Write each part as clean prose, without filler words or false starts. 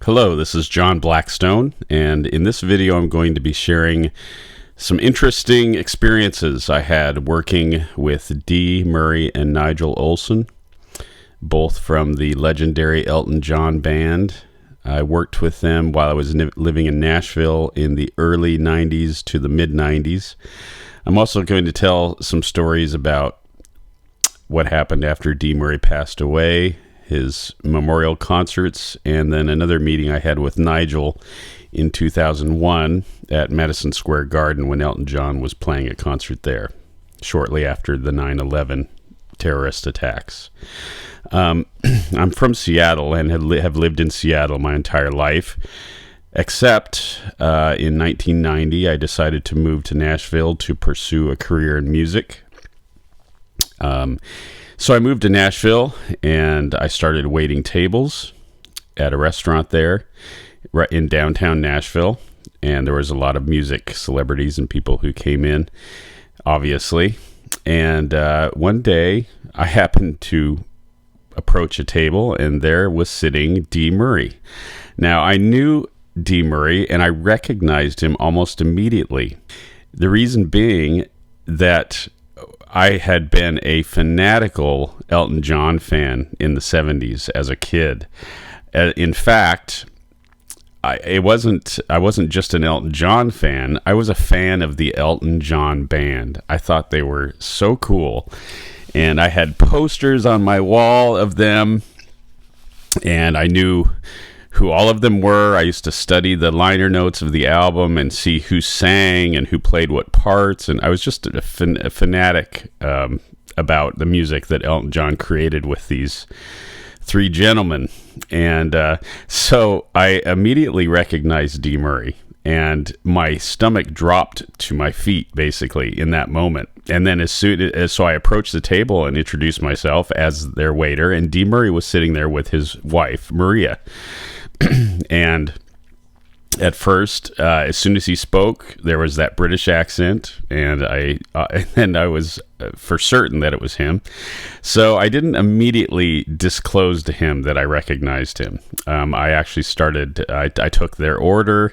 Hello, this is John Blackstone, and in this video I'm going to be sharing some interesting experiences I had working with Dee Murray and Nigel Olsson, both from the legendary Elton John band. I worked with them while I was living in Nashville in the early 90s to the mid-90s. I'm also going to tell some stories about what happened after Dee Murray passed away, his memorial concerts, and then another meeting I had with Nigel in 2001 at Madison Square Garden when Elton John was playing a concert there, shortly after the 9/11 terrorist attacks. I'm from Seattle and have lived in Seattle my entire life, except in 1990 I decided to move to Nashville to pursue a career in music. So I moved to Nashville and I started waiting tables at a restaurant there right in downtown Nashville. And there was a lot of music celebrities and people who came in, obviously. And one day I happened to approach a table and there was sitting Dee Murray. Now I knew Dee Murray and I recognized him almost immediately. The reason being that I had been a fanatical Elton John fan in the 70s as a kid. In fact, I wasn't just an Elton John fan. I was a fan of the Elton John band. I thought they were so cool. And I had posters on my wall of them. And I knew who all of them were. I used to study the liner notes of the album and see who sang and who played what parts. And I was just a fanatic about the music that Elton John created with these three gentlemen. And so I immediately recognized Dee Murray. And my stomach dropped to my feet, basically, in that moment. And then so I approached the table and introduced myself as their waiter. And Dee Murray was sitting there with his wife, Maria. And at first, as soon as he spoke, there was that British accent, and I was for certain that it was him. So I didn't immediately disclose to him that I recognized him. I actually I took their order,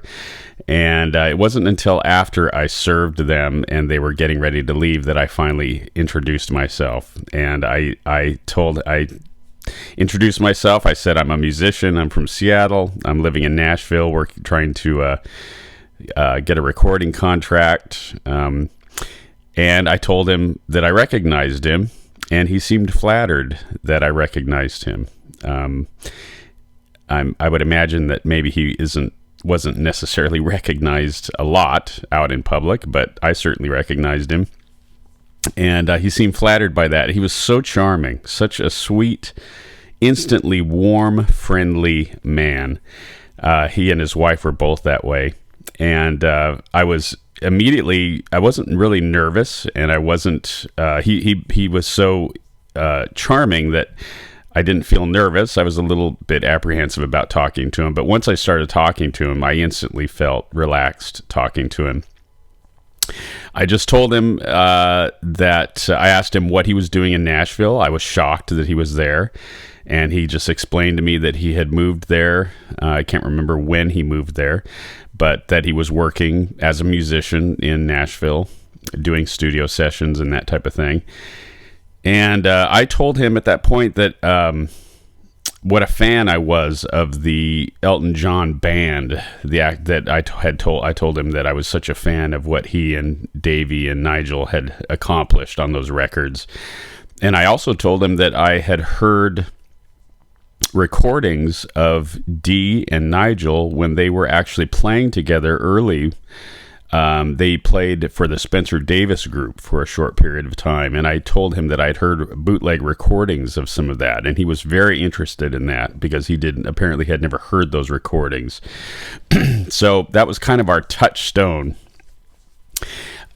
and it wasn't until after I served them and they were getting ready to leave that I finally introduced myself. And I introduced myself. I said, I'm a musician. I'm from Seattle. I'm living in Nashville, trying to get a recording contract. And I told him that I recognized him, and he seemed flattered that I recognized him. I would imagine that maybe he wasn't necessarily recognized a lot out in public, but I certainly recognized him. And he seemed flattered by that. He was so charming, such a sweet, instantly warm, friendly man. He and his wife were both that way. And I wasn't really nervous, and I wasn't, he was so charming that I didn't feel nervous. I was a little bit apprehensive about talking to him. But once I started talking to him, I instantly felt relaxed talking to him. I just told him that I asked him what he was doing in Nashville. I was shocked that he was there, and he just explained to me that he had moved there. I can't remember when he moved there, but that he was working as a musician in Nashville, doing studio sessions and that type of thing. And I told him at that point that what a fan I was of the Elton John band. I told him that I was such a fan of what he and Davey and Nigel had accomplished on those records. And I also told him that I had heard recordings of Dee and Nigel when they were actually playing together early. They played for the Spencer Davis Group for a short period of time, and I told him that I'd heard bootleg recordings of some of that, and he was very interested in that because he apparently had never heard those recordings. So that was kind of our touchstone.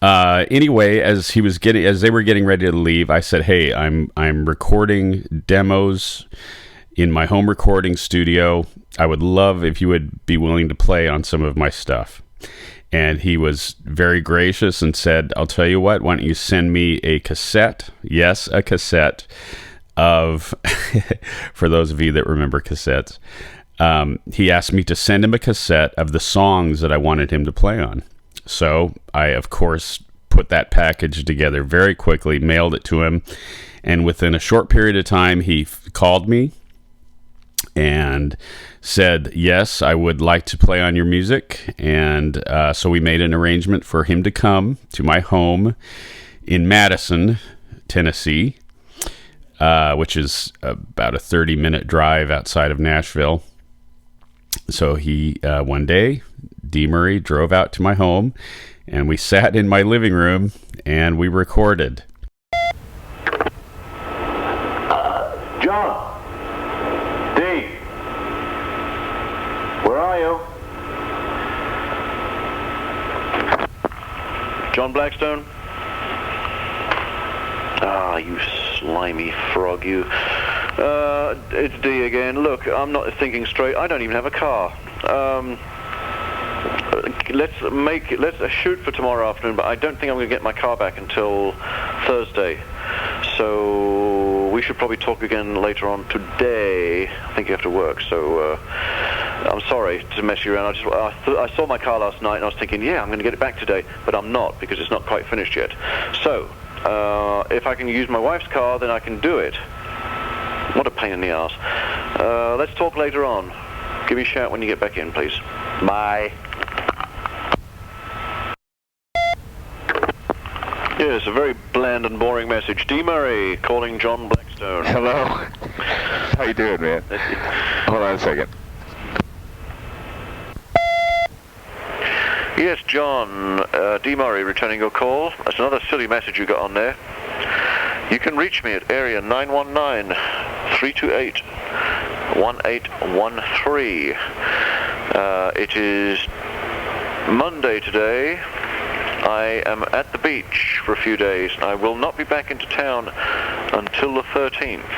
Anyway, as they were getting ready to leave, I said, "Hey, I'm recording demos in my home recording studio. I would love if you would be willing to play on some of my stuff." And he was very gracious and said, I'll tell you what, why don't you send me a cassette? Yes, a cassette of, for those of you that remember cassettes, he asked me to send him a cassette of the songs that I wanted him to play on. So I, of course, put that package together very quickly, mailed it to him, and within a short period of time, he called me and said, yes, I would like to play on your music. And so we made an arrangement for him to come to my home in Madison, Tennessee, which is about a 30-minute drive outside of Nashville. So he, one day, D. Murray drove out to my home, and we sat in my living room, and we recorded. John! D! Where are you? John Blackstone? Ah, you slimy frog, you. It's D again. Look, I'm not thinking straight. I don't even have a car. Let's shoot for tomorrow afternoon, but I don't think I'm going to get my car back until Thursday. So we should probably talk again later on today. I think you have to work, so I'm sorry to mess you around. I saw my car last night and I was thinking, yeah, I'm going to get it back today, but I'm not because it's not quite finished yet. So if I can use my wife's car, then I can do it. What a pain in the ass. Let's talk later on. Give me a shout when you get back in, please. Bye. Yes, a very bland and boring message. D. Murray calling John Blackstone. Hello. How you doing, man? Hold on a second. Yes, John. D. Murray returning your call. That's another silly message you got on there. You can reach me at area 919-328-1813. It is Monday today. I am at the beach for a few days. I will not be back into town until the 13th.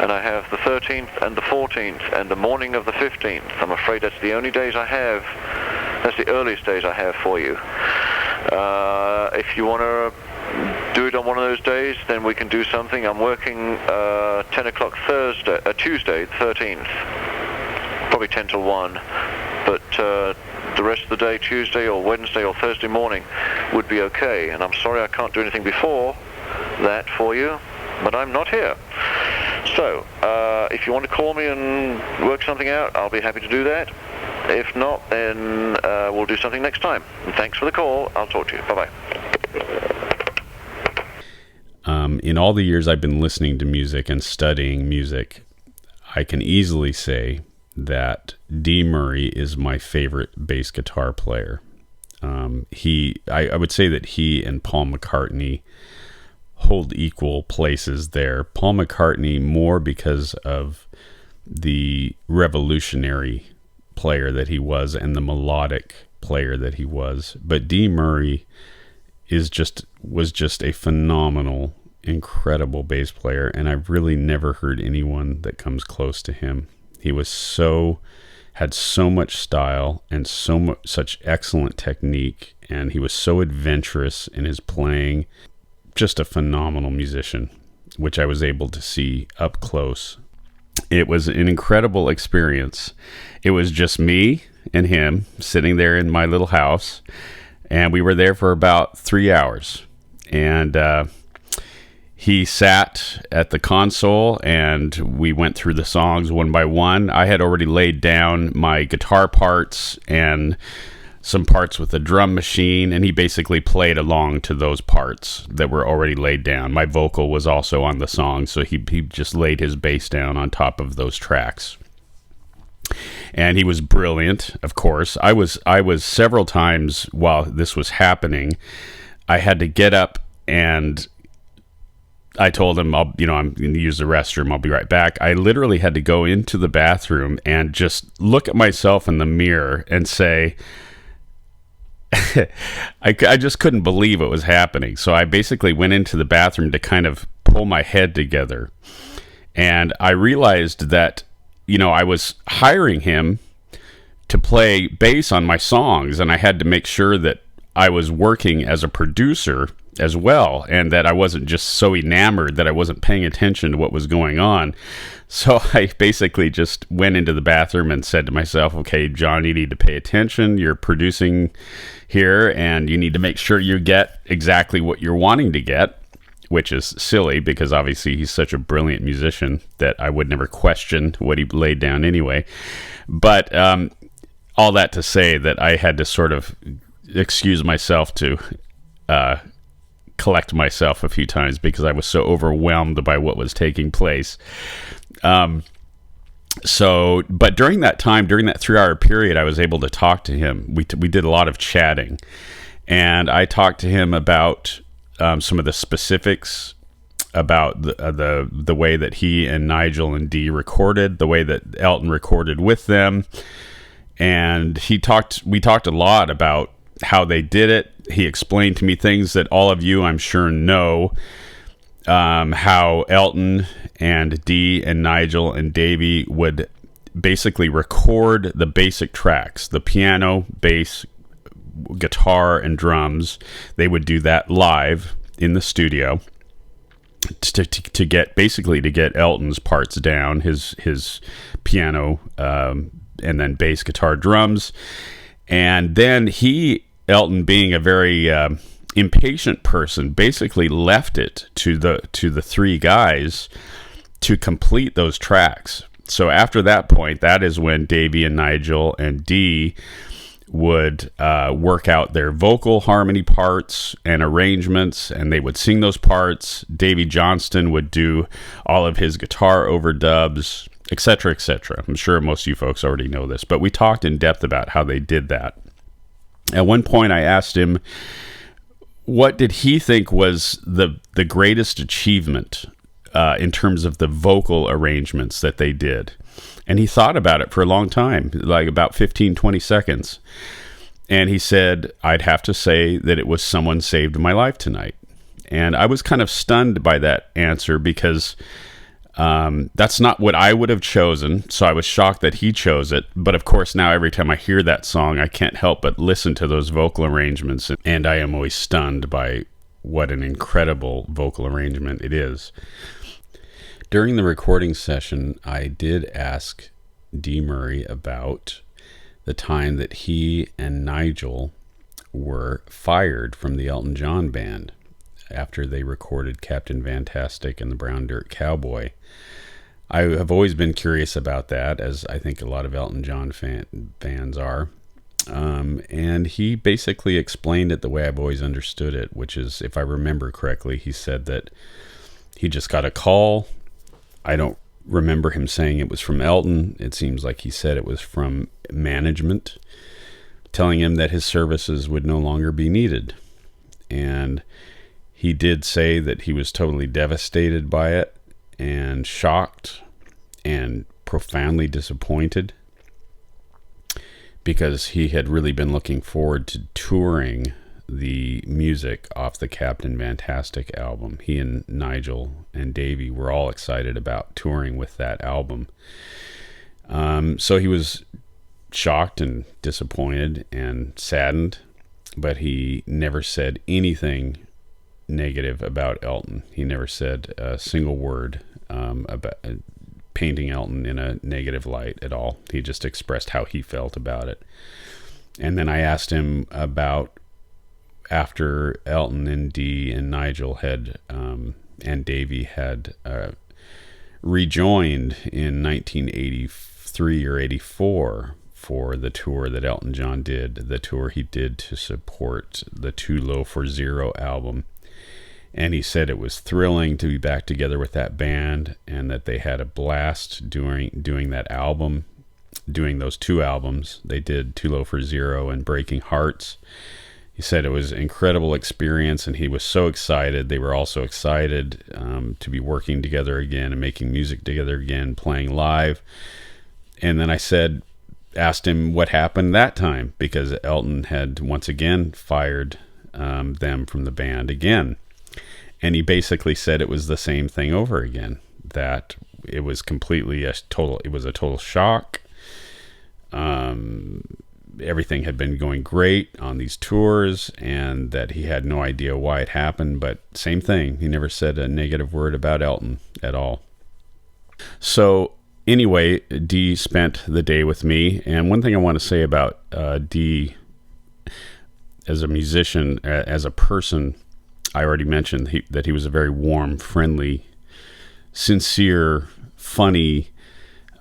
And I have the 13th and the 14th and the morning of the 15th. I'm afraid that's the only days I have. That's the earliest days I have for you. If you want to do it on one of those days, then we can do something. I'm working 10 o'clock Tuesday, the 13th. Probably 10 till 1. But the rest of the day, Tuesday or Wednesday or Thursday morning, would be okay. And I'm sorry I can't do anything before that for you, but I'm not here. So, if you want to call me and work something out, I'll be happy to do that. If not, then we'll do something next time. And thanks for the call. I'll talk to you. Bye-bye. In all the years I've been listening to music and studying music, I can easily say that D. Murray is my favorite bass guitar player. I would say that he and Paul McCartney hold equal places there. Paul McCartney more because of the revolutionary player that he was and the melodic player that he was. But D. Murray was just a phenomenal, incredible bass player, and I've really never heard anyone that comes close to him. He had so much style and such excellent technique, and he was so adventurous in his playing. Just a phenomenal musician, which I was able to see up close. It was an incredible experience. It was just me and him sitting there in my little house, and we were there for about 3 hours. And he sat at the console and we went through the songs one by one. I had already laid down my guitar parts and some parts with the drum machine, and he basically played along to those parts that were already laid down. My vocal was also on the song, so he just laid his bass down on top of those tracks. And he was brilliant, of course. I was several times while this was happening, I had to get up, and I told him, I'm going to use the restroom. I'll be right back. I literally had to go into the bathroom and just look at myself in the mirror and say, I just couldn't believe what was happening. So I basically went into the bathroom to kind of pull my head together. And I realized that, I was hiring him to play bass on my songs, and I had to make sure that I was working as a producer as well, and that I wasn't just so enamored that I wasn't paying attention to what was going on. So I basically just went into the bathroom and said to myself, okay, John, you need to pay attention. You're producing here, and you need to make sure you get exactly what you're wanting to get, which is silly because obviously he's such a brilliant musician that I would never question what he laid down anyway. But all that to say that I had to sort of excuse myself to collect myself a few times because I was so overwhelmed by what was taking place. But during that time, during that 3-hour period, I was able to talk to him. We did a lot of chatting, and I talked to him about some of the specifics about the way that he and Nigel and Dee recorded, the way that Elton recorded with them, and we talked a lot about how they did it. He explained to me things that all of you, I'm sure, know, how Elton and Dee and Nigel and Davey would basically record the basic tracks, the piano, bass, guitar, and drums. They would do that live in the studio to get Elton's parts down, his piano, and then bass, guitar, drums. And then Elton, being a very impatient person, basically left it to the three guys to complete those tracks. So after that point, that is when Davey and Nigel and Dee would work out their vocal harmony parts and arrangements, and they would sing those parts. Davey Johnston would do all of his guitar overdubs, etc., etc. I'm sure most of you folks already know this, but we talked in depth about how they did that. At one point, I asked him what did he think was the greatest achievement in terms of the vocal arrangements that they did. And he thought about it for a long time, like about 15, 20 seconds. And he said, I'd have to say that it was Someone Saved My Life Tonight. And I was kind of stunned by that answer because that's not what I would have chosen. So I was shocked that he chose it. But of course, now every time I hear that song, I can't help but listen to those vocal arrangements. And I am always stunned by what an incredible vocal arrangement it is. During the recording session, I did ask Dee Murray about the time that he and Nigel were fired from the Elton John band after they recorded Captain Fantastic and the Brown Dirt Cowboy. I have always been curious about that, as I think a lot of Elton John fans are. And he basically explained it the way I've always understood it, which is, if I remember correctly, he said that he just got a call. I don't remember him saying it was from Elton. It seems like he said it was from management, telling him that his services would no longer be needed. And he did say that he was totally devastated by it and shocked and profoundly disappointed because he had really been looking forward to touring the music off the Captain Fantastic album. He and Nigel and Davey were all excited about touring with that album. So he was shocked and disappointed and saddened, but he never said anything negative about Elton. He never said a single word about painting Elton in a negative light at all. He just expressed how he felt about it. And then I asked him about after Elton and Dee and Nigel had and Davey had rejoined in 1983 or 84 for the tour that Elton John did, the tour he did to support the Too Low for Zero album. And he said it was thrilling to be back together with that band and that they had a blast doing that album, doing those two albums. They did Too Low for Zero and Breaking Hearts. He said it was an incredible experience, and he was so excited. They were also excited to be working together again and making music together again, playing live. And then I asked him what happened that time, because Elton had once again fired them from the band again. And he basically said it was the same thing over again, that it was completely a total shock. everything had been going great on these tours and that he had no idea why it happened. But same thing. He never said a negative word about Elton at all. So anyway, Dee spent the day with me. And one thing I want to say about Dee as a musician, as a person, I already mentioned that he was a very warm, friendly, sincere, funny,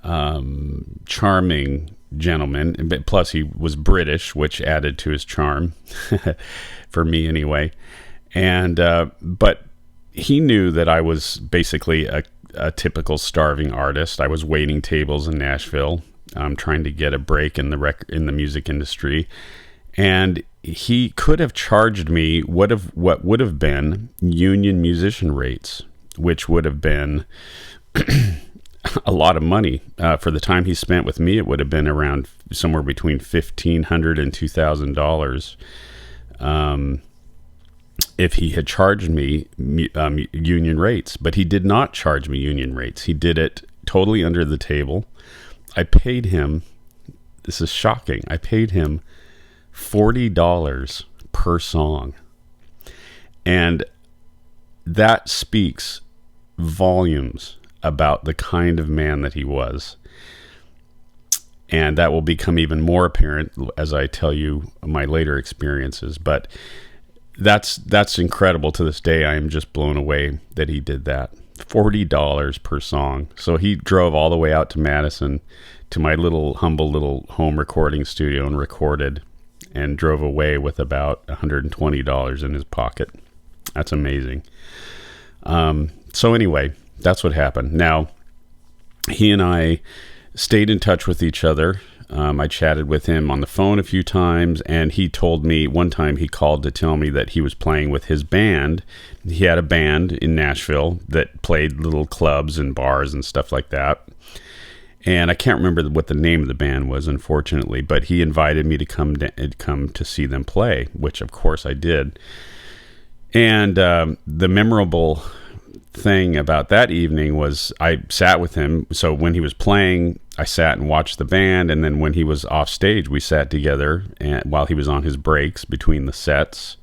charming gentleman. Plus, he was British, which added to his charm, for me anyway. And but he knew that I was basically a typical starving artist. I was waiting tables in Nashville, trying to get a break in the music industry, and he could have charged me what would have been union musician rates, which would have been a lot of money. For the time he spent with me, it would have been around somewhere between $1,500 and $2,000 if he had charged me union rates. But he did not charge me union rates. He did it totally under the table. I paid him, this is shocking, I paid him $40 per song. And that speaks volumes about the kind of man that he was. And that will become even more apparent as I tell you my later experiences. But that's incredible. To this day, I am just blown away that he did that. $40 per song. So he drove all the way out to Madison to my humble little home recording studio and recorded, and drove away with about $120 in his pocket. That's amazing. So anyway, that's what happened. Now, he and I stayed in touch with each other. I chatted with him on the phone a few times, and he told me one time he called to tell me that he was playing with his band. He had a band in Nashville that played little clubs and bars and stuff like that. And I can't remember what the name of the band was, unfortunately, but he invited me to come to see them play, which of course I did. And the memorable thing about that evening was I sat with him. So when he was playing, I sat and watched the band, and then when he was off stage, we sat together and while he was on his breaks between the sets,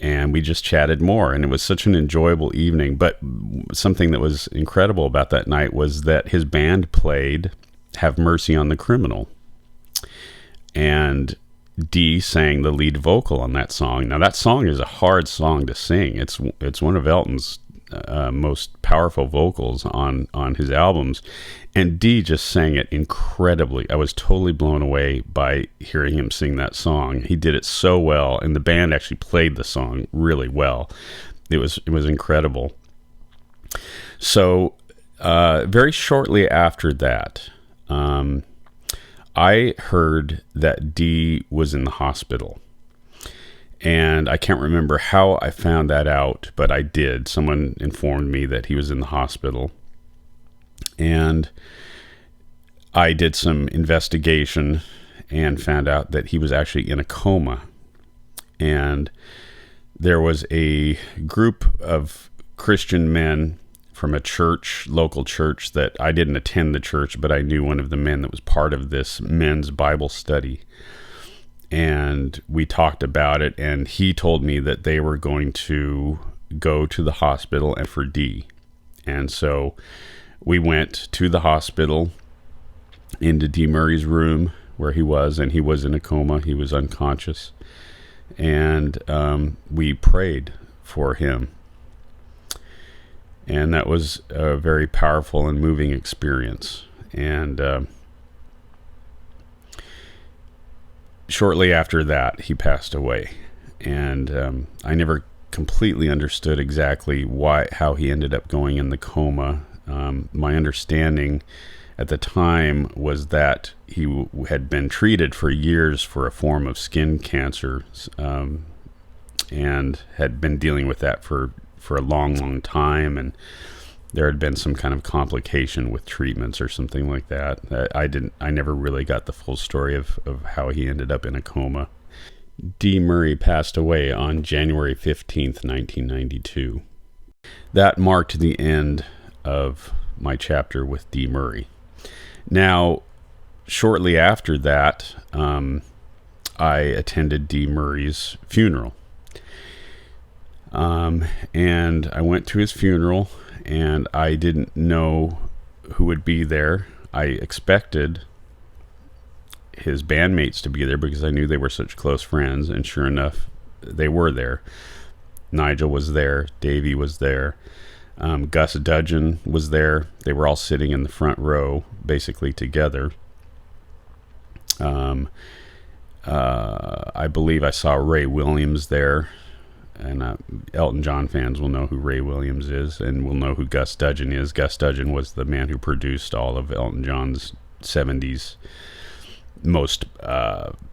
and we just chatted more. And it was such an enjoyable evening. But something that was incredible about that night was that his band played Have Mercy on the Criminal, and Dee sang the lead vocal on that song. Now that song is a hard song to sing. It's one of Elton's most powerful vocals on his albums, and Dee just sang it incredibly. I was totally blown away by hearing him sing that song. He did it so well, and the band actually played the song really well. It was incredible. So very shortly after that, I heard that Dee was in the hospital. And I can't remember how I found that out, but I did. Someone informed me that he was in the hospital. And I did some investigation and found out that he was actually in a coma. And there was a group of Christian men from a church, local church, that I didn't attend the church, but I knew one of the men that was part of this men's Bible study. And we talked about it, and he told me that they were going to go to the hospital and for Dee. And so we went to the hospital into Dee Murray's room where he was, and he was in a coma. He was unconscious. And we prayed for him. And that was a very powerful and moving experience. And shortly after that, he passed away, and I never completely understood exactly how he ended up going in the coma. My understanding at the time was that he had been treated for years for a form of skin cancer, and had been dealing with that for a long time, and there had been some kind of complication with treatments or something like that. I never really got the full story of how he ended up in a coma. Dee Murray passed away on January 15th, 1992. That marked the end of my chapter with Dee Murray. Now, shortly after that, I attended Dee Murray's funeral. And I went to his funeral, and I didn't know who would be there. I expected his bandmates to be there because I knew they were such close friends, and sure enough, they were there. Nigel was there, Davey was there, Gus Dudgeon was there. They were all sitting in the front row, basically together. I believe I saw Ray Williams there, and Elton John fans will know who Ray Williams is, and will know who Gus Dudgeon is. Gus Dudgeon was the man who produced all of Elton John's 70s most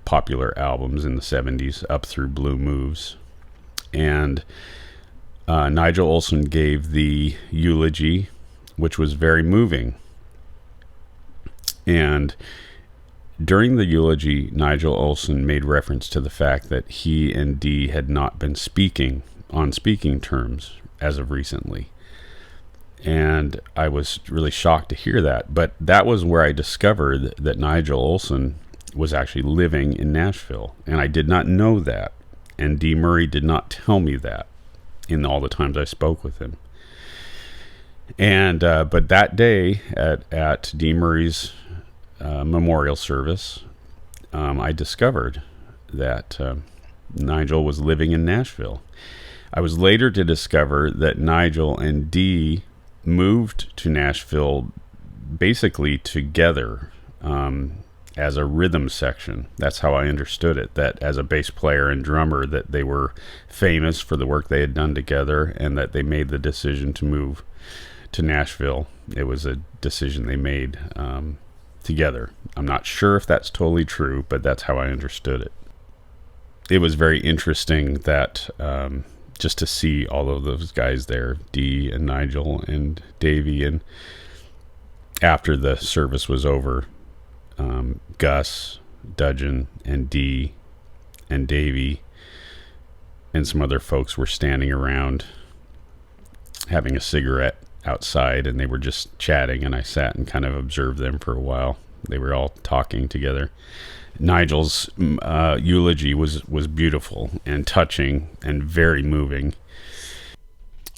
popular albums in the 70s, up through Blue Moves. And Nigel Olsson gave the eulogy, which was very moving. And during the eulogy, Nigel Olsson made reference to the fact that he and Dee had not been speaking on speaking terms as of recently. And I was really shocked to hear that. But that was where I discovered that Nigel Olsson was actually living in Nashville. And I did not know that. And Dee Murray did not tell me that in all the times I spoke with him. And but that day at Dee Murray's memorial service, I discovered that Nigel was living in Nashville. I was later to discover that Nigel and Dee moved to Nashville basically together as a rhythm section. That's how I understood it, that as a bass player and drummer, that they were famous for the work they had done together, and that they made the decision to move to Nashville. It was a decision they made together. I'm not sure if that's totally true, but that's how I understood it. It was very interesting that just to see all of those guys there, Dee and Nigel and Davey, and after the service was over, Gus Dudgeon and Dee and Davey and some other folks were standing around having a cigarette outside, and they were just chatting, and I sat and kind of observed them for a while. They were all talking together. Nigel's eulogy was beautiful and touching and very moving.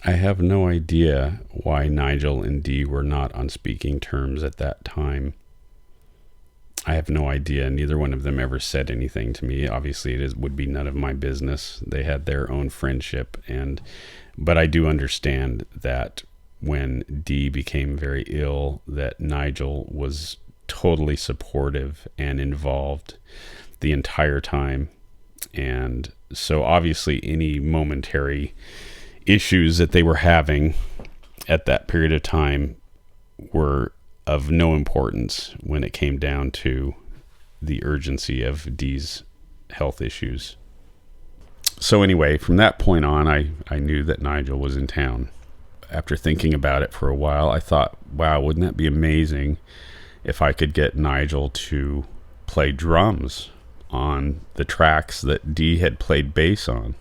I have no idea why Nigel and Dee were not on speaking terms at that time. I have no idea. Neither one of them ever said anything to me. Obviously, would be none of my business. They had their own friendship, but I do understand that when Dee became very ill, that Nigel was totally supportive and involved the entire time. And so obviously any momentary issues that they were having at that period of time were of no importance when it came down to the urgency of Dee's health issues. So anyway, from that point on, I knew that Nigel was in town. After thinking about it for a while, I thought, wow, wouldn't that be amazing if I could get Nigel to play drums on the tracks that Dee had played bass on.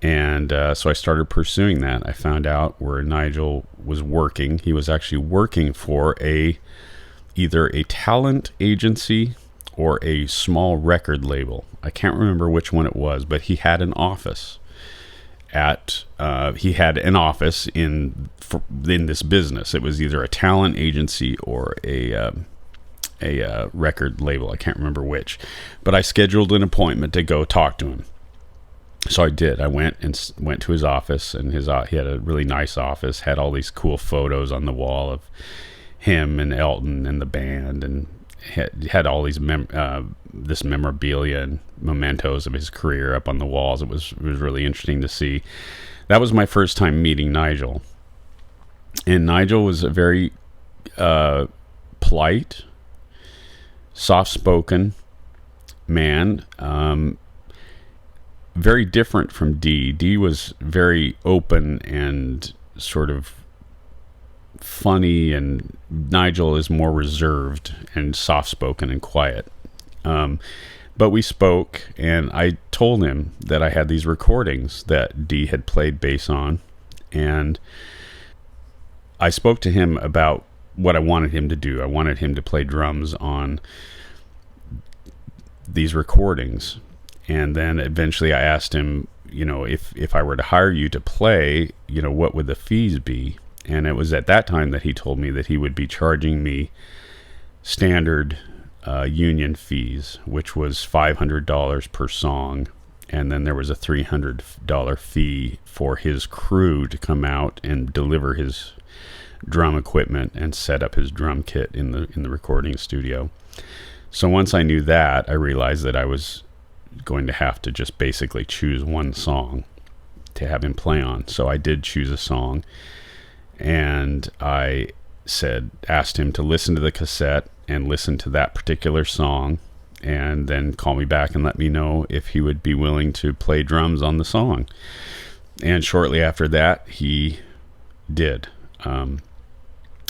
And so I started pursuing that. I found out where Nigel was working. He was actually working for either a talent agency or a small record label. I can't remember which one it was, but he had an office in this business. It was either a talent agency or a record label. I can't remember which, but I scheduled an appointment to go talk to him. So I did. I went to his office, and he had a really nice office, had all these cool photos on the wall of him and Elton and the band, and had all these this memorabilia and mementos of his career up on the walls. It was really interesting to see. That was my first time meeting Nigel, and Nigel was a very polite, soft-spoken man. Very different from Dee. Dee was very open and sort of funny, and Nigel is more reserved and soft-spoken and quiet. But we spoke, and I told him that I had these recordings that Dee had played bass on, and I spoke to him about what I wanted him to do. I wanted him to play drums on these recordings. And then eventually I asked him, if I were to hire you to play, what would the fees be? And it was at that time that he told me that he would be charging me standard union fees, which was $500 per song. And then there was a $300 fee for his crew to come out and deliver his drum equipment and set up his drum kit in the recording studio. So once I knew that, I realized that I was going to have to just basically choose one song to have him play on. So I did choose a song, and I asked him to listen to the cassette and listen to that particular song, and then call me back and let me know if he would be willing to play drums on the song. And shortly after that, he did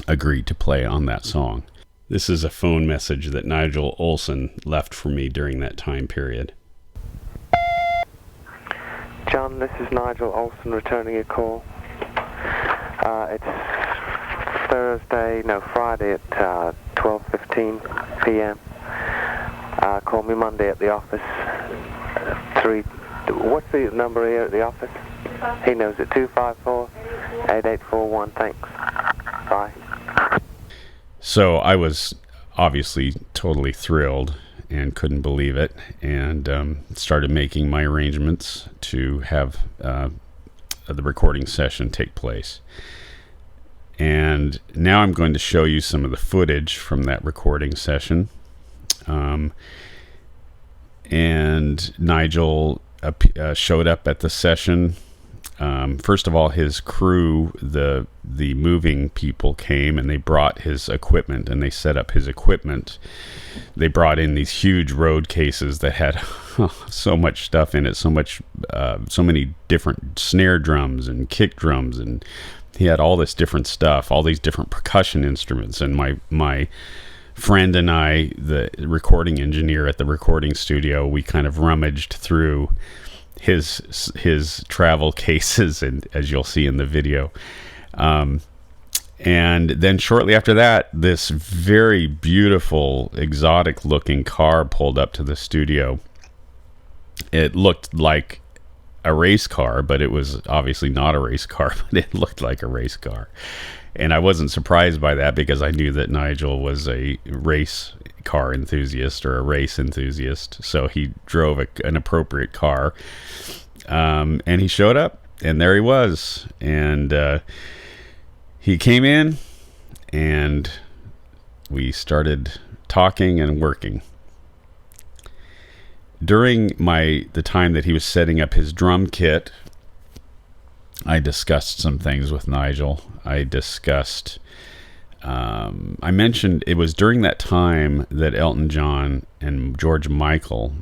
agreed to play on that song. This is a phone message that Nigel Olsson left for me during that time period. John, this is Nigel Olsson returning your call. It's Friday at 12:15 p.m. Call me Monday at the office. What's the number here at the office? He knows it. 254-8841. Thanks. Bye. So I was obviously totally thrilled and couldn't believe it, and started making my arrangements to have the recording session take place. And now I'm going to show you some of the footage from that recording session. And Nigel showed up at the session. First of all, his crew, the moving people, came and they brought his equipment and they set up his equipment. They brought in these huge road cases that had so much stuff in it, so many different snare drums and kick drums, and he had all this different stuff, all these different percussion instruments. And my friend and I, the recording engineer at the recording studio, we kind of rummaged through his travel cases, and as you'll see in the video. And then shortly after that, this very beautiful, exotic looking car pulled up to the studio. It looked like a race car, but it was obviously not a race car, but it looked like a race car. And I wasn't surprised by that, because I knew that Nigel was a race car enthusiast or a race enthusiast. So he drove an appropriate car. And he showed up, and there he was. And he came in, and we started talking and working. During the time that he was setting up his drum kit, I discussed some things with Nigel. I mentioned it was during that time that Elton John and George Michael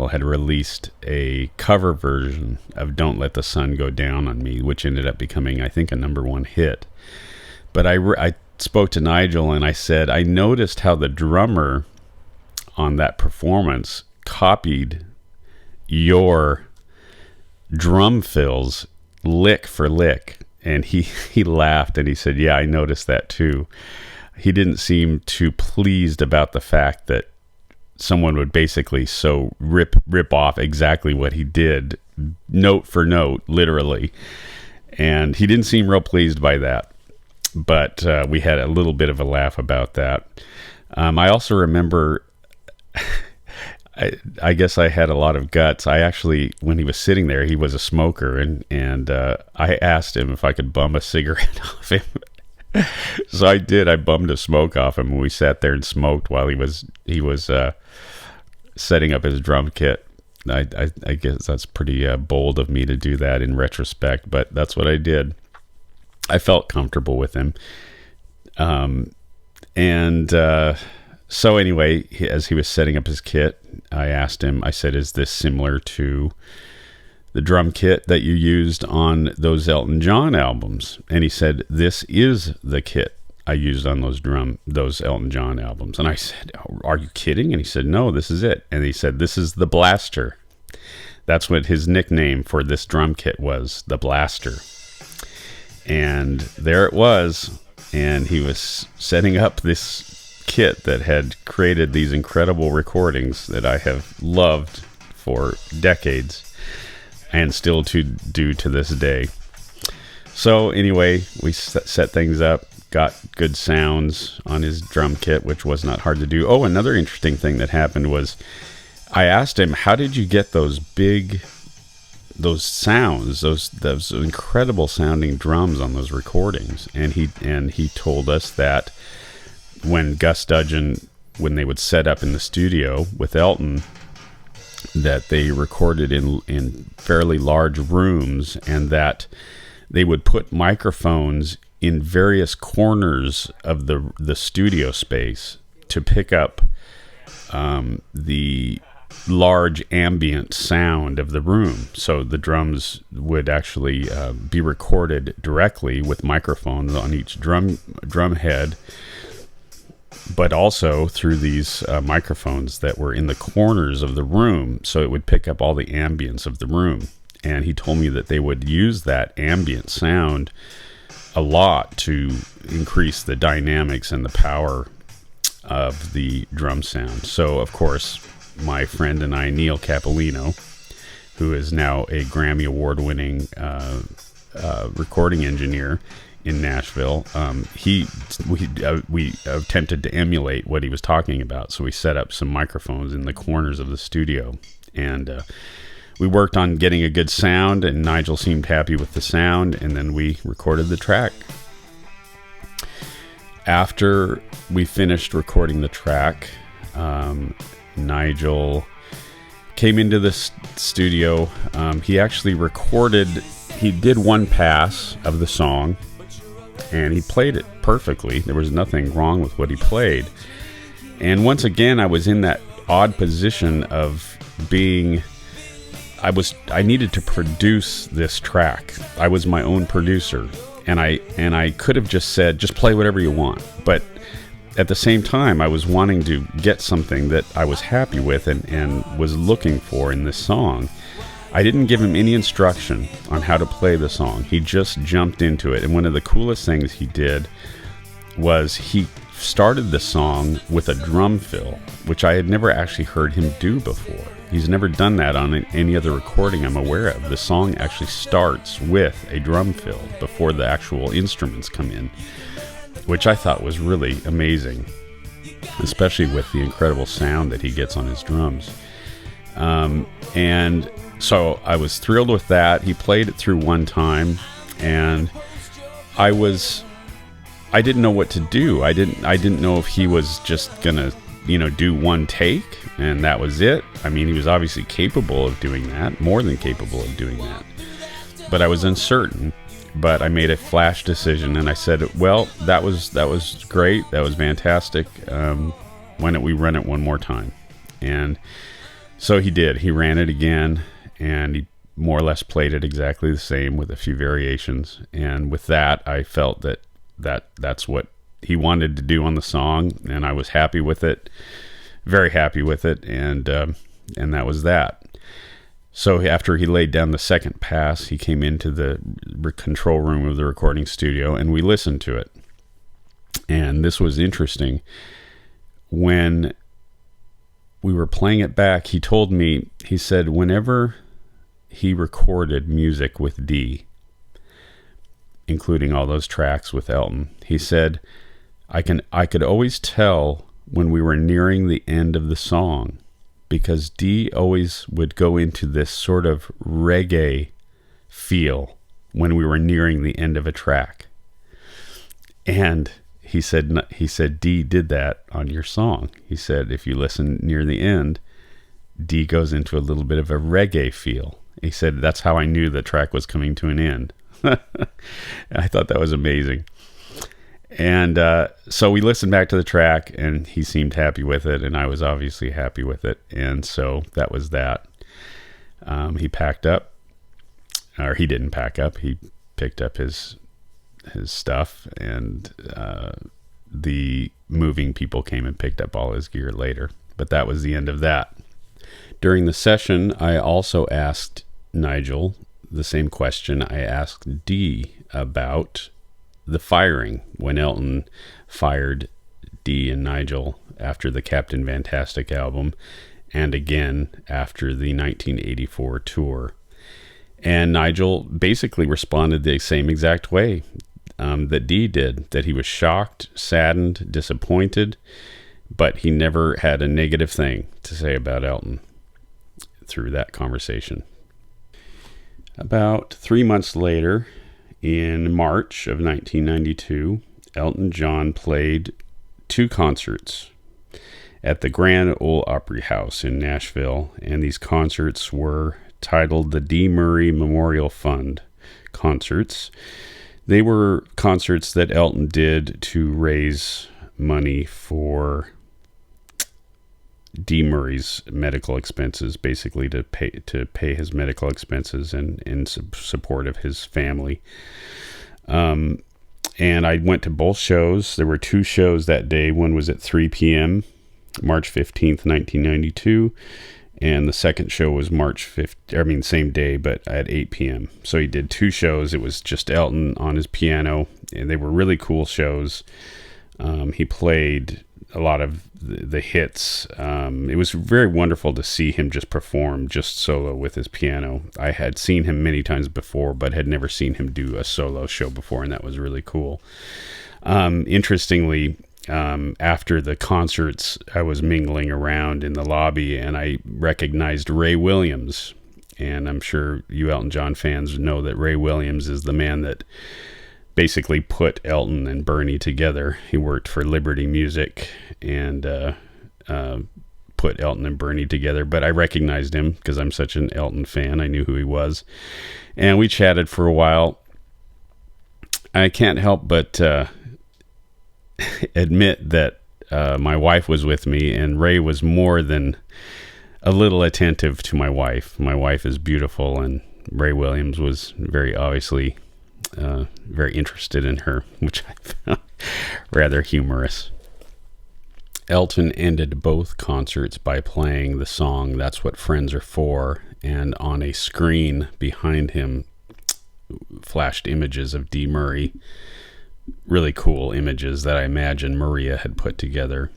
had released a cover version of Don't Let the Sun Go Down on Me, which ended up becoming, I think, a #1 hit. But I spoke to Nigel and I said, I noticed how the drummer on that performance copied your drum fills lick for lick. And he laughed and he said, yeah, I noticed that too. He didn't seem too pleased about the fact that someone would basically rip off exactly what he did, note for note, literally. And he didn't seem real pleased by that. But we had a little bit of a laugh about that. I also remember... I guess I had a lot of guts. I actually, when he was sitting there, he was a smoker, and I asked him if I could bum a cigarette off him. So I did. I bummed a smoke off him, and we sat there and smoked while he was setting up his drum kit. I guess that's pretty bold of me to do that in retrospect, but that's what I did. I felt comfortable with him. So anyway, as he was setting up his kit, I asked him, I said, is this similar to the drum kit that you used on those Elton John albums? And he said, this is the kit I used on those Elton John albums. And I said, are you kidding? And he said, no, this is it. And he said, this is the Blaster. That's what his nickname for this drum kit was, the Blaster. And there it was. and he was setting up this kit that had created these incredible recordings that I have loved for decades and still to do to this day. So anyway, we set things up, got good sounds on his drum kit, which was not hard to do. Oh, another interesting thing that happened was I asked him, how did you get those sounds, those incredible sounding drums on those recordings? And he told us that when Gus Dudgeon, when they would set up in the studio with Elton, that they recorded in fairly large rooms, and that they would put microphones in various corners of the studio space to pick up the large ambient sound of the room. So the drums would actually be recorded directly with microphones on each drum head, but also through these microphones that were in the corners of the room, so it would pick up all the ambience of the room. And he told me that they would use that ambient sound a lot to increase the dynamics and the power of the drum sound. So, of course, my friend and I, Neil Capolino, who is now a Grammy Award-winning recording engineer in Nashville, we attempted to emulate what he was talking about. So we set up some microphones in the corners of the studio, and we worked on getting a good sound, and Nigel seemed happy with the sound, and then we recorded the track. After we finished recording the track, Nigel came into the studio. He actually he did one pass of the song, and he played it perfectly. There was nothing wrong with what he played. And once again, I was in that odd position of being... I needed to produce this track. I was my own producer, and I could have just said, just play whatever you want. But at the same time, I was wanting to get something that I was happy with and was looking for in this song. I didn't give him any instruction on how to play the song. He just jumped into it. And one of the coolest things he did was he started the song with a drum fill, which I had never actually heard him do before. He's never done that on any other recording I'm aware of. The song actually starts with a drum fill before the actual instruments come in, which I thought was really amazing, especially with the incredible sound that he gets on his drums. And so I was thrilled with that. He played it through one time, and I didn't know what to do. I didn't know if he was just gonna, do one take and that was it. I mean, he was obviously capable of doing that, more than capable of doing that. But I was uncertain. But I made a flash decision, and I said, well, that was great. That was fantastic. Why don't we run it one more time? And so he did. He ran it again, and he more or less played it exactly the same with a few variations. And with that, I felt that's what he wanted to do on the song, and I was happy with it, very happy with it, and that was that. So after he laid down the second pass, he came into the control room of the recording studio, and we listened to it. And this was interesting. When we were playing it back, he told me, he said, whenever he recorded music with Dee, including all those tracks with Elton, he said, I could always tell when we were nearing the end of the song, because Dee always would go into this sort of reggae feel when we were nearing the end of a track. And he said Dee did that on your song. He said if you listen near the end, Dee goes into a little bit of a reggae feel. He said that's how I knew the track was coming to an end. I thought that was amazing. And so we listened back to the track, and he seemed happy with it, and I was obviously happy with it. And so that was that. He packed up, or he didn't pack up. He picked up his stuff, and the moving people came and picked up all his gear later. But that was the end of that. During the session, I also asked Nigel the same question I asked Dee about the firing, when Elton fired Dee and Nigel after the Captain Fantastic album, and again after the 1984 tour. And Nigel basically responded the same exact way that Dee did, that he was shocked, saddened, disappointed, but he never had a negative thing to say about Elton through that conversation. About 3 months later, in March of 1992, Elton John played 2 concerts at the Grand Ole Opry House in Nashville, and these concerts were titled the Dee Murray Memorial Fund concerts. They were concerts that Elton did to raise money for Dee Murray's medical expenses, basically to pay his medical expenses and in support of his family. And I went to both shows. There were 2 shows that day. One was at 3 p.m., March 15th, 1992. And the second show was March 5th, same day, but at 8 p.m. So he did 2 shows. It was just Elton on his piano, and they were really cool shows. He played a lot of the hits. It was very wonderful to see him just perform just solo with his piano. I had seen him many times before, but had never seen him do a solo show before, and that was really cool. Interestingly, after the concerts, I was mingling around in the lobby, and I recognized Ray Williams. And I'm sure you Elton John fans know that Ray Williams is the man that basically put Elton and Bernie together. He worked for Liberty Music and put Elton and Bernie together. But I recognized him because I'm such an Elton fan. I knew who he was. And we chatted for a while. I can't help but admit that my wife was with me, and Ray was more than a little attentive to my wife. My wife is beautiful, and Ray Williams was very obviously very interested in her, which I found rather humorous. Elton ended both concerts by playing the song "That's What Friends Are For," and on a screen behind him flashed images of Dee Murray, really cool images that I imagine Maria had put together.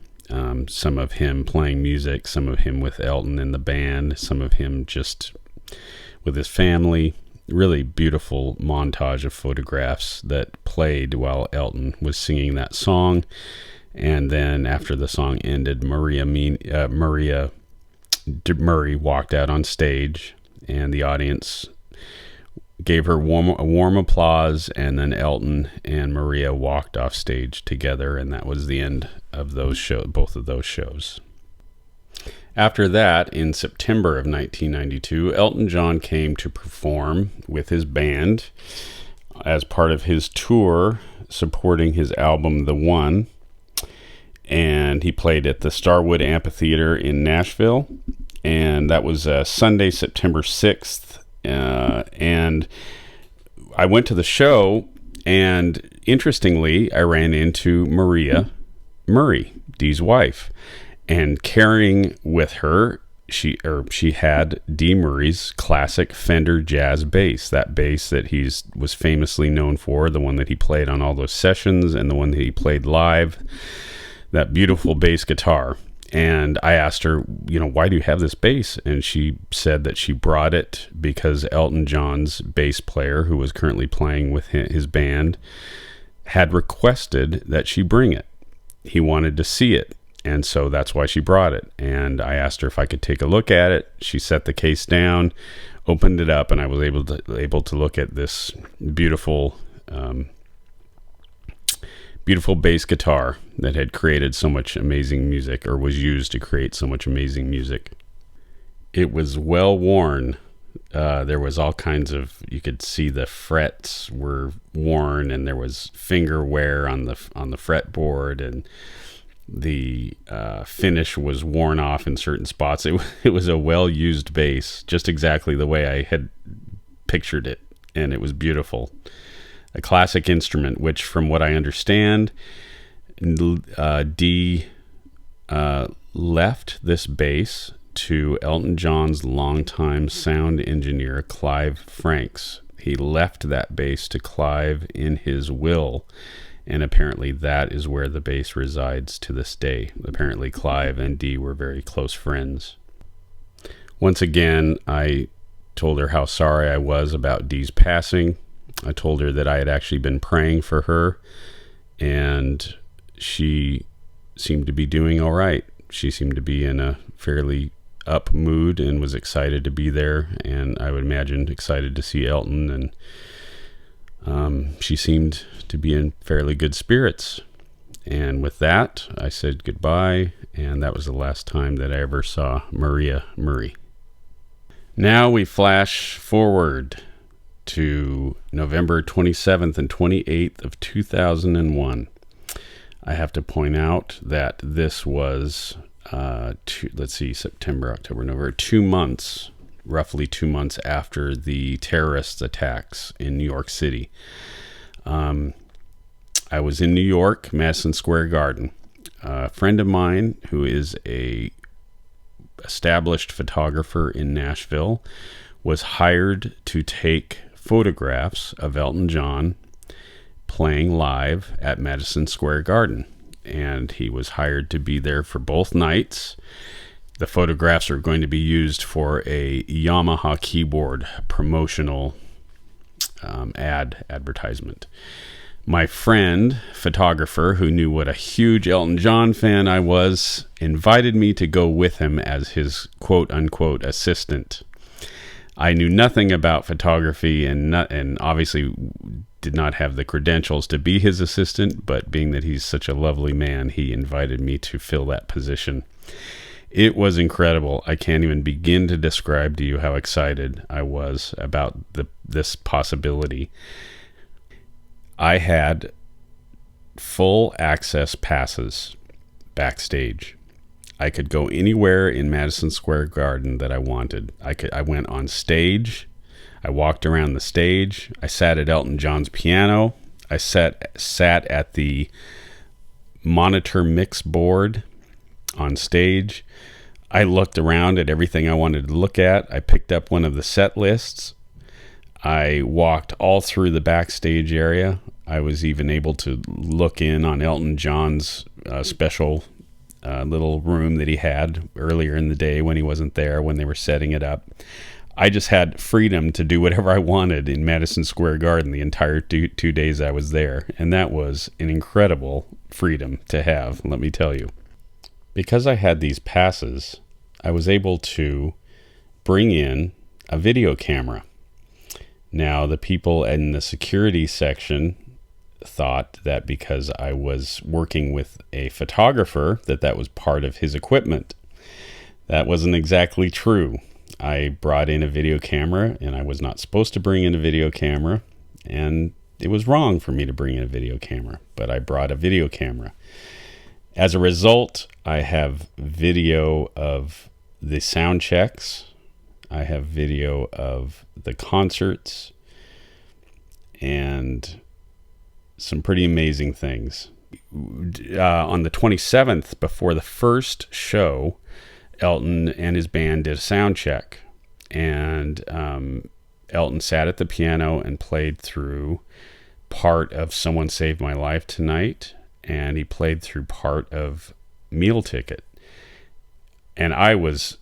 Some of him playing music, some of him with Elton in the band, some of him just with his family. Really beautiful montage of photographs that played while Elton was singing that song. And then after the song ended, Murray walked out on stage, and the audience gave her a warm applause, and then Elton and Maria walked off stage together, and that was the end of both of those shows. After that, in September of 1992, Elton John came to perform with his band as part of his tour supporting his album The One, and he played at the Starwood Amphitheater in Nashville, and that was Sunday, September 6th. And I went to the show, and interestingly, I ran into Maria Murray, Dee's wife, and carrying with her, she had Dee Murray's classic Fender jazz bass, that bass that was famously known for, the one that he played on all those sessions and the one that he played live, that beautiful bass guitar. And I asked her, why do you have this bass? And she said that she brought it because Elton John's bass player, who was currently playing with his band, had requested that she bring it. He wanted to see it, and so that's why she brought it. And I asked her if I could take a look at it. She set the case down, opened it up, and I was able to look at this beautiful bass guitar that had created so much amazing music, or was used to create so much amazing music. It was well worn. There was all kinds of, you could see the frets were worn, and there was finger wear on the fretboard, and the finish was worn off in certain spots. It was a well-used bass, just exactly the way I had pictured it, and it was beautiful. A classic instrument, which, from what I understand, Dee left this bass to Elton John's longtime sound engineer, Clive Franks. He left that bass to Clive in his will, and apparently that is where the bass resides to this day. Apparently Clive and Dee were very close friends. Once again, I told her how sorry I was about Dee's passing. I told her that I had actually been praying for her, and she seemed to be doing all right. She seemed to be in a fairly up mood and was excited to be there, and I would imagine excited to see Elton, and she seemed to be in fairly good spirits. And with that, I said goodbye, and that was the last time that I ever saw Maria Murray. Now we flash forward to November 27th and 28th of 2001. I have to point out that this was, September, October, November, 2 months, roughly 2 months after the terrorist attacks in New York City. I was in New York, Madison Square Garden. A friend of mine who is a established photographer in Nashville was hired to take photographs of Elton John playing live at Madison Square Garden, and he was hired to be there for both nights. The photographs are going to be used for a Yamaha keyboard promotional advertisement. My friend, photographer, who knew what a huge Elton John fan I was, invited me to go with him as his quote-unquote assistant. I knew nothing about photography and obviously did not have the credentials to be his assistant, but being that he's such a lovely man, he invited me to fill that position. It was incredible. I can't even begin to describe to you how excited I was about this possibility. I had full access passes backstage. I could go anywhere in Madison Square Garden that I wanted. I went on stage. I walked around the stage. I sat at Elton John's piano. I sat at the monitor mix board on stage. I looked around at everything I wanted to look at. I picked up one of the set lists. I walked all through the backstage area. I was even able to look in on Elton John's special little room that he had earlier in the day when he wasn't there, when they were setting it up. I just had freedom to do whatever I wanted in Madison Square Garden the entire two days I was there. And that was an incredible freedom to have, let me tell you. Because I had these passes, I was able to bring in a video camera. Now, the people in the security section thought that because I was working with a photographer, that was part of his equipment. That wasn't exactly true. I brought in a video camera, and I was not supposed to bring in a video camera, and it was wrong for me to bring in a video camera, but I brought a video camera. As a result, I have video of the sound checks. I have video of the concerts and some pretty amazing things. On the 27th, before the first show, Elton and his band did a sound check, and Elton sat at the piano and played through part of Someone Saved My Life Tonight, and he played through part of Meal Ticket. And I was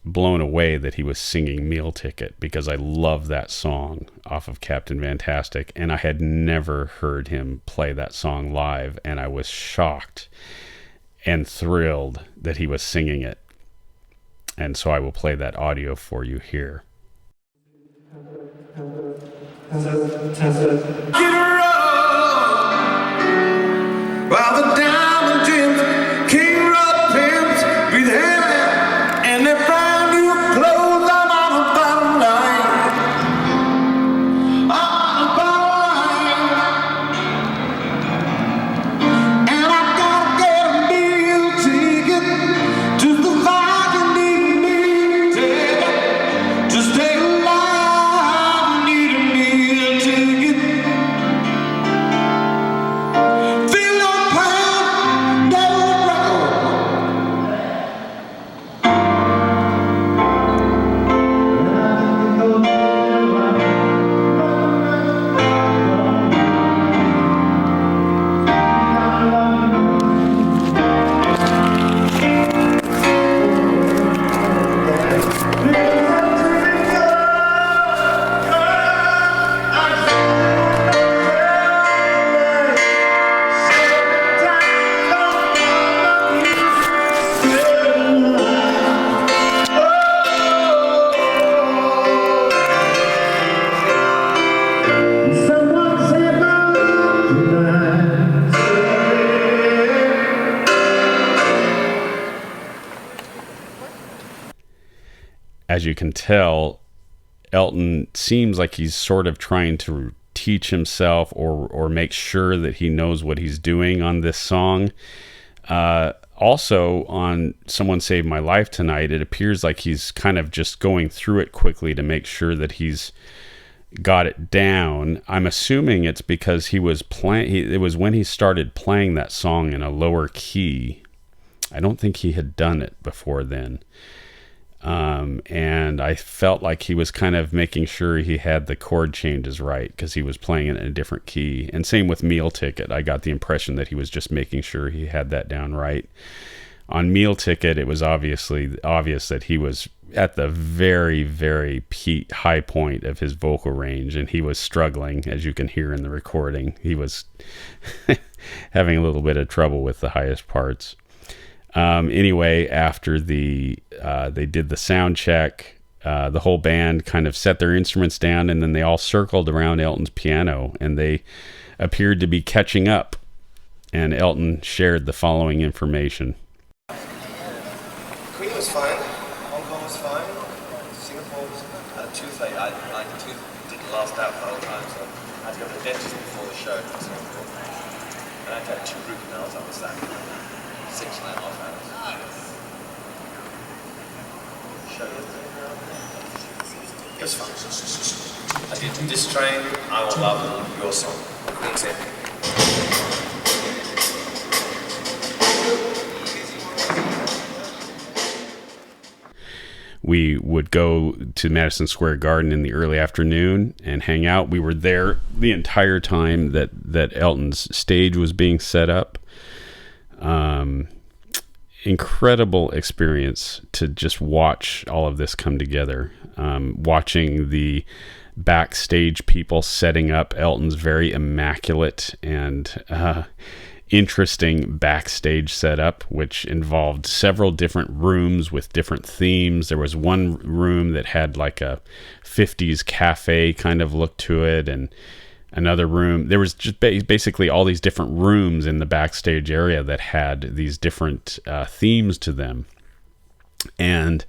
blown away that he was singing Meal Ticket, because I love that song off of Captain Fantastic, and I had never heard him play that song live, and I was shocked and thrilled that he was singing it. And so I will play that audio for you here. While the diamond gems, king rod pins, breathe heavy, and they find new clothes. I'm on a bottom line, on a bottom line, and I gotta get a meal ticket to the fire. Need a meal ticket to stay alive. Need a meal ticket. as you can tell, Elton seems like he's sort of trying to teach himself or make sure that he knows what he's doing on this song. Also on Someone Saved My Life Tonight, it appears like he's kind of just going through it quickly to make sure that he's got it down. I'm assuming it's because he was playing, it was when he started playing that song in a lower key. I don't think he had done it before then. And I felt like he was kind of making sure he had the chord changes right because he was playing it in a different key. And same with Meal Ticket. I got the impression that he was just making sure he had that down right. On Meal Ticket, it was obvious that he was at the very, very high point of his vocal range, and he was struggling, as you can hear in the recording. He was having a little bit of trouble with the highest parts. Anyway, after they did the sound check, the whole band kind of set their instruments down, and then they all circled around Elton's piano, and they appeared to be catching up. And Elton shared the following information. Queen was fine. Hong Kong was fine. Singapore was had a toothache. My tooth didn't last out for the whole time, so I had to go to the dentist before the show. And I had to have 2 root canals. I was that 6.5 hours. Show it was fun. I did This Train, I Will Love, Your Song. Queen's End. We would go to Madison Square Garden in the early afternoon and hang out. We were there the entire time that Elton's stage was being set up. Incredible experience to just watch all of this come together. Watching the backstage people setting up Elton's very immaculate and interesting backstage setup, which involved several different rooms with different themes. There was one room that had like a 50s cafe kind of look to it, and another room. There was just basically all these different rooms in the backstage area that had these different themes to them. And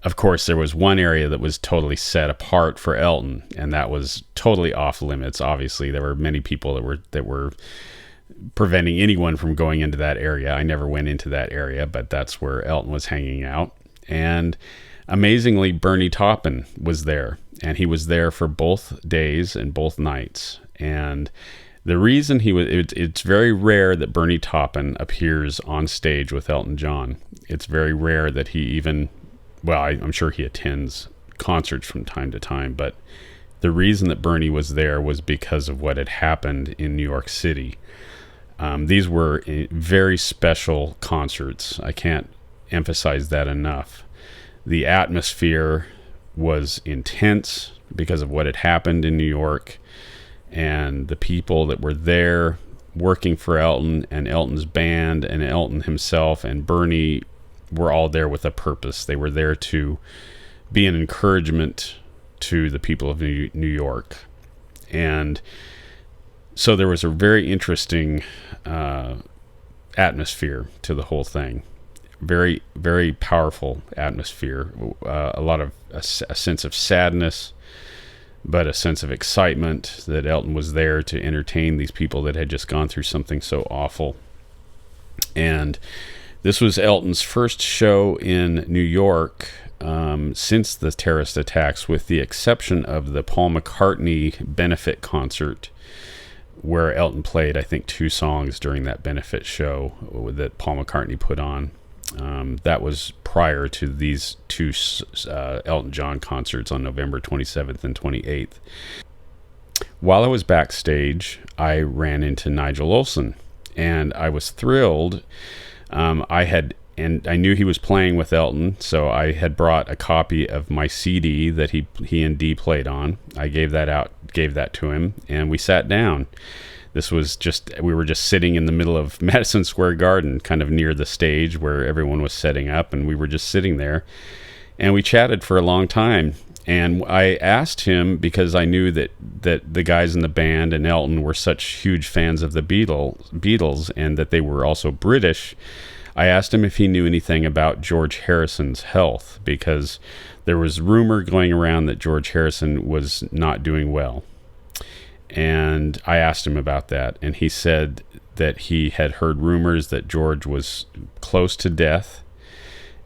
of course, there was one area that was totally set apart for Elton, and that was totally off limits. Obviously, there were many people that were preventing anyone from going into that area. I never went into that area, but that's where Elton was hanging out. And amazingly, Bernie Taupin was there, and he was there for both days and both nights. And the reason it's very rare that Bernie Taupin appears on stage with Elton John. It's very rare that he even, well, I'm sure he attends concerts from time to time, but the reason that Bernie was there was because of what had happened in New York City. These were very special concerts. I can't emphasize that enough. The atmosphere was intense because of what had happened in New York, and the people that were there working for Elton and Elton's band and Elton himself and Bernie were all there with a purpose. They were there to be an encouragement to the people of New York. And so there was a very interesting atmosphere to the whole thing. Very, very powerful atmosphere. A lot of a sense of sadness, but a sense of excitement that Elton was there to entertain these people that had just gone through something so awful. And this was Elton's first show in New York since the terrorist attacks, with the exception of the Paul McCartney benefit concert, where Elton played, I think, 2 songs during that benefit show that Paul McCartney put on. That was prior to these 2 Elton John concerts on November 27th and 28th. While I was backstage, I ran into Nigel Olsson, and I was thrilled. I knew he was playing with Elton, so I had brought a copy of my CD that he and Dee played on. I gave that to him, and we sat down. We were just sitting in the middle of Madison Square Garden, kind of near the stage where everyone was setting up, and we were just sitting there, and we chatted for a long time. And I asked him, because I knew that the guys in the band and Elton were such huge fans of the Beatles, and that they were also British, I asked him if he knew anything about George Harrison's health, because there was rumor going around that George Harrison was not doing well. And I asked him about that, and he said that he had heard rumors that George was close to death,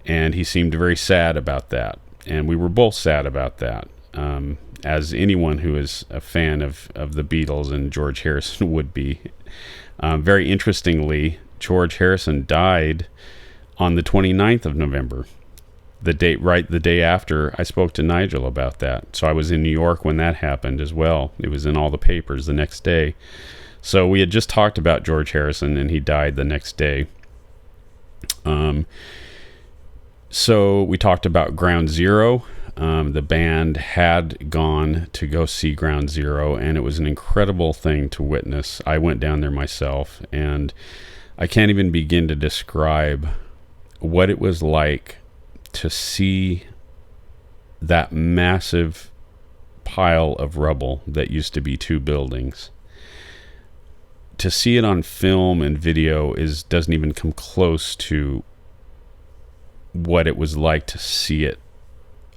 and he seemed very sad about that. And we were both sad about that, as anyone who is a fan of the Beatles and George Harrison would be. Very interestingly, George Harrison died on the 29th of November, the day after I spoke to Nigel about that. So I was in New York when that happened as well. It was in all the papers the next day. So we had just talked about George Harrison, and he died the next day. So we talked about Ground Zero. The band had gone to go see Ground Zero, and it was an incredible thing to witness. I went down there myself, and I can't even begin to describe what it was like to see that massive pile of rubble that used to be two buildings. To see it on film and video doesn't even come close to what it was like to see it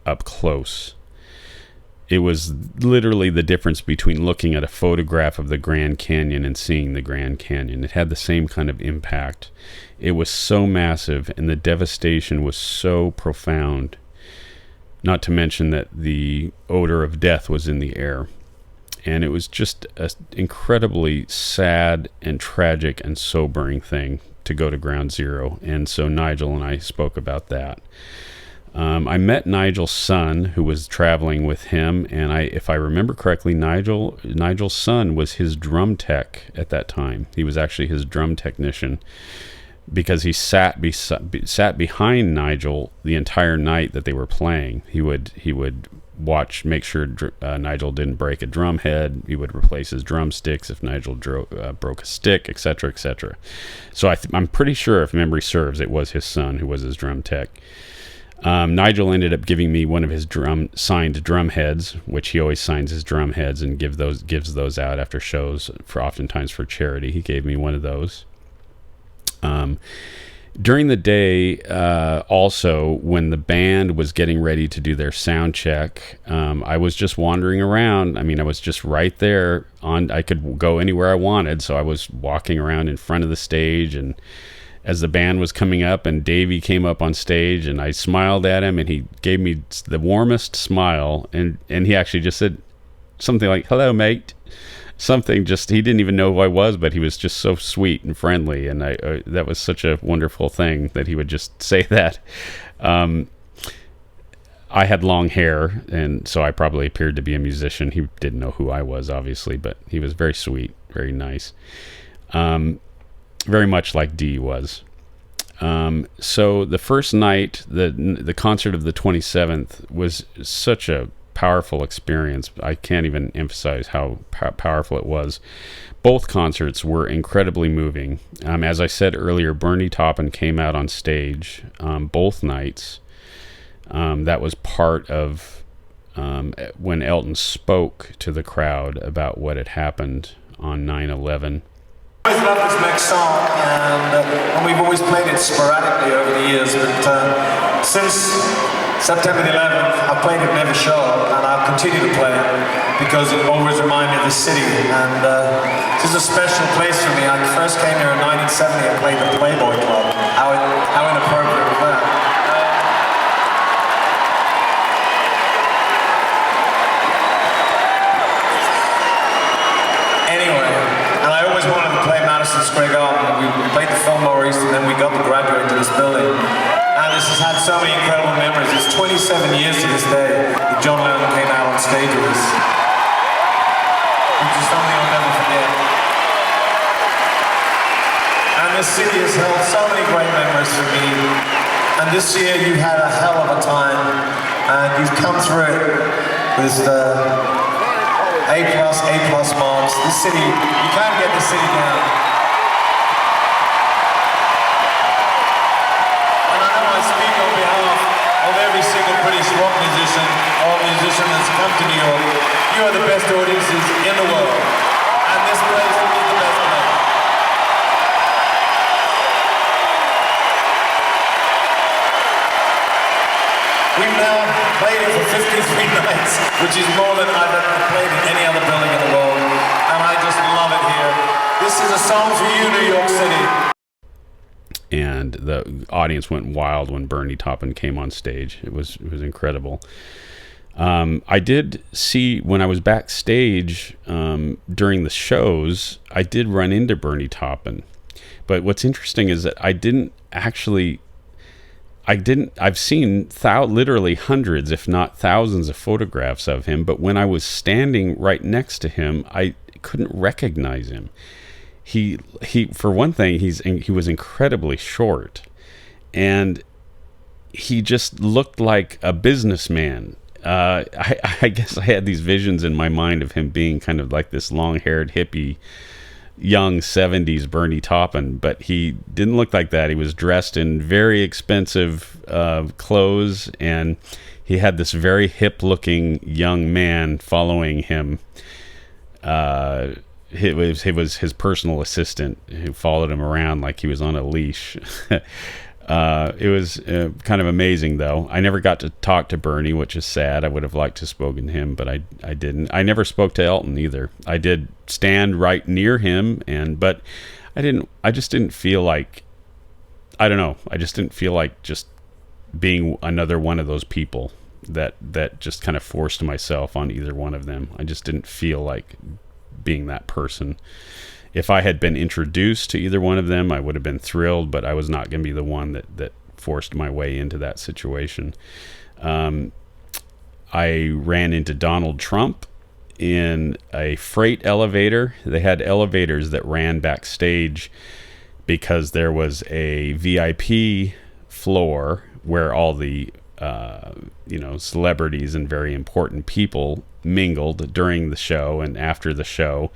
up close. It was literally the difference between looking at a photograph of the Grand Canyon and seeing the Grand Canyon. It had the same kind of impact. It was so massive, and the devastation was so profound. Not to mention that the odor of death was in the air. And it was just an incredibly sad and tragic and sobering thing to go to Ground Zero. And so Nigel and I spoke about that. I met Nigel's son, who was traveling with him, and if I remember correctly, Nigel's son was his drum tech at that time. He was actually his drum technician, because he sat behind Nigel the entire night that they were playing. He would watch, make sure Nigel didn't break a drum head. He would replace his drumsticks if Nigel broke a stick, etc., etc. So I'm pretty sure, if memory serves, it was his son who was his drum tech. Nigel ended up giving me one of his signed drum heads, which he always signs his drum heads and gives those out after shows, oftentimes for charity. He gave me one of those. During the day, also, when the band was getting ready to do their sound check, I was just wandering around. I mean, I was just right there. I could go anywhere I wanted, so I was walking around in front of the stage, and as the band was coming up and Davey came up on stage, and I smiled at him, and he gave me the warmest smile, and he actually just said something like, "Hello, mate." Something, just, he didn't even know who I was, but he was just so sweet and friendly, and that was such a wonderful thing that he would just say that. I had long hair, and so I probably appeared to be a musician. He didn't know who I was, obviously, but he was very sweet, very nice. Very much like Dee was. So the first night, the concert of the 27th was such a powerful experience. I can't even emphasize how powerful it was. Both concerts were incredibly moving. As I said earlier, Bernie Taupin came out on stage both nights. That was part of when Elton spoke to the crowd about what had happened on 9/11. I always love this next song, and we've always played it sporadically over the years, but since September the 11th, I've played it in every show, and I'll continue to play it because it always reminds me of the city, and this is a special place for me. I first came here in 1970 and played the Playboy Club. How inappropriate was that? Anyway, and I always wanted to play Madison Square Garden. We played the Fillmore East, and then we got to graduate to this building. And this has had so many incredible memories. It's 27 years to this day that John Lennon came out on stage with us, which is something I'll never forget. And this city has held so many great memories for me. And this year you had a hell of a time, and you've come through it with A+ marks. This city, you can't get this city down. Every single British rock musician or musician that's come to New York, you are the best audiences in the world, and this place is the best place. We've now played it for 53 nights, which is more than I've ever played in any other building in the world. And I just love it here. This is a song for you, New York City. And the audience went wild when Bernie Taupin came on stage. It was incredible. I did see, when I was backstage during the shows, I did run into Bernie Taupin. But what's interesting is that I've seen literally hundreds, if not thousands, of photographs of him. But when I was standing right next to him, I couldn't recognize him. He for one thing, he was incredibly short, and he just looked like a businessman. I guess I had these visions in my mind of him being kind of like this long-haired hippie, young 70s Bernie Taupin, but he didn't look like that. He was dressed in very expensive clothes, and he had this very hip-looking young man following him. It was his personal assistant who followed him around like he was on a leash. It was kind of amazing, though. I never got to talk to Bernie, which is sad. I would have liked to have spoken to him, but I didn't. I never spoke to Elton either. I did stand right near him, but I just didn't feel like, I don't know. I just didn't feel like just being another one of those people that just kind of forced myself on either one of them. I just didn't feel like being that person. If I had been introduced to either one of them, I would have been thrilled, but I was not going to be the one that forced my way into that situation. I ran into Donald Trump in a freight elevator. They had elevators that ran backstage because there was a VIP floor where all the celebrities and very important people mingled during the show and after the show.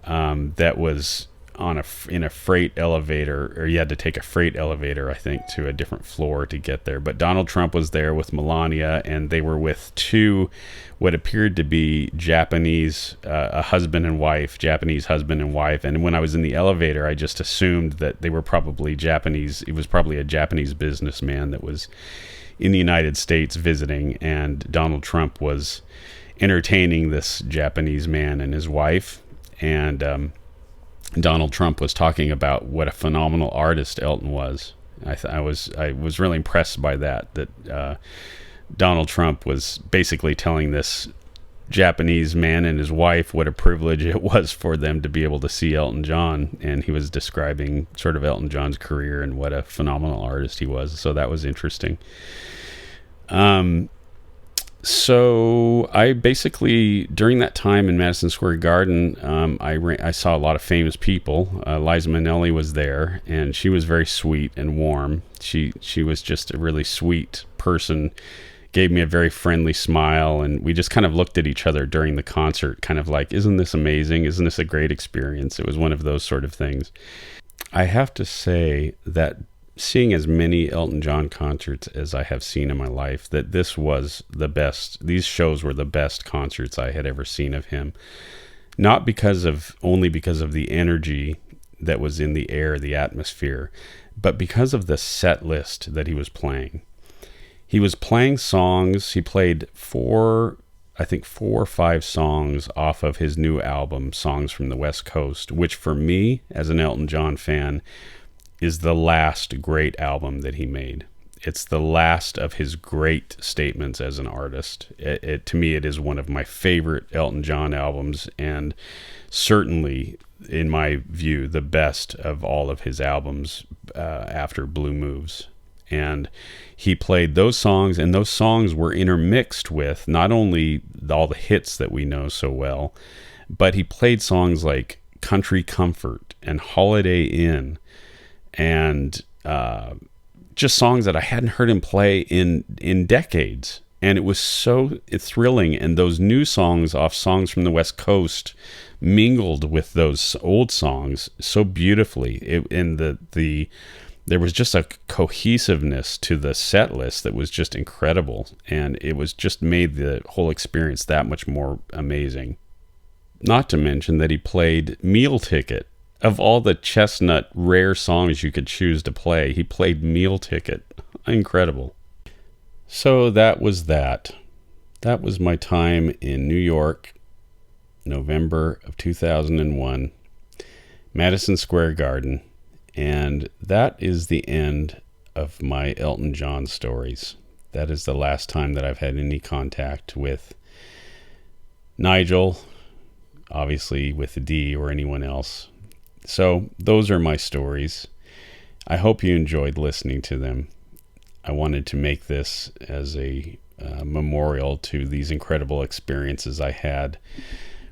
That was in a freight elevator, or you had to take a freight elevator, I think, to a different floor to get there. But Donald Trump was there with Melania, and they were with two what appeared to be Japanese, Japanese husband and wife. And when I was in the elevator, I just assumed that they were probably Japanese. It was probably a Japanese businessman that was in the United States visiting, and Donald Trump was entertaining this Japanese man and his wife. And Donald Trump was talking about what a phenomenal artist Elton was. I was really impressed by that Donald Trump was basically telling this Japanese man and his wife what a privilege it was for them to be able to see Elton John, and he was describing sort of Elton John's career and what a phenomenal artist he was. So that was interesting. So I basically, during that time in Madison Square Garden, I saw a lot of famous people. Liza Minnelli was there, and she was very sweet and warm. She was just a really sweet person, gave me a very friendly smile, and we just kind of looked at each other during the concert, kind of like, isn't this amazing? Isn't this a great experience? It was one of those sort of things. I have to say that seeing as many Elton John concerts as I have seen in my life, that this was the best. These shows were the best concerts I had ever seen of him. Not only because of the energy that was in the air, the atmosphere, but because of the set list that he was playing. He was playing songs. He played four or five songs off of his new album, Songs from the West Coast, which for me, as an Elton John fan, is the last great album that he made. It's the last of his great statements as an artist. To me, it is one of my favorite Elton John albums, and certainly, in my view, the best of all of his albums after Blue Moves. And he played those songs, and those songs were intermixed with not only all the hits that we know so well, but he played songs like Country Comfort and Holiday Inn, and just songs that I hadn't heard him play in decades. And it was so thrilling, and those new songs off Songs from the West Coast mingled with those old songs so beautifully. There was just a cohesiveness to the set list that was just incredible, and it was just made the whole experience that much more amazing. Not to mention that he played Meal Ticket. Of all the chestnut rare songs you could choose to play, he played Meal Ticket. Incredible. So that was that. That was my time in New York, November of 2001, Madison Square Garden. And that is the end of my Elton John stories. That is the last time that I've had any contact with Nigel, obviously with the D, or anyone else. So those are my stories. I hope you enjoyed listening to them. I wanted to make this as a memorial to these incredible experiences I had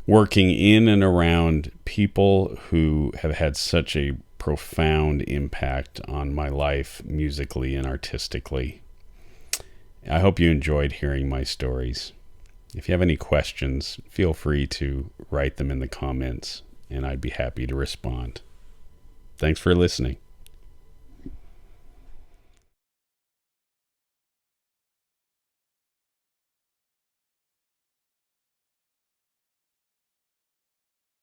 working in and around people who have had such a profound impact on my life musically and artistically. I hope you enjoyed hearing my stories. If you have any questions, feel free to write them in the comments, and I'd be happy to respond. Thanks for listening.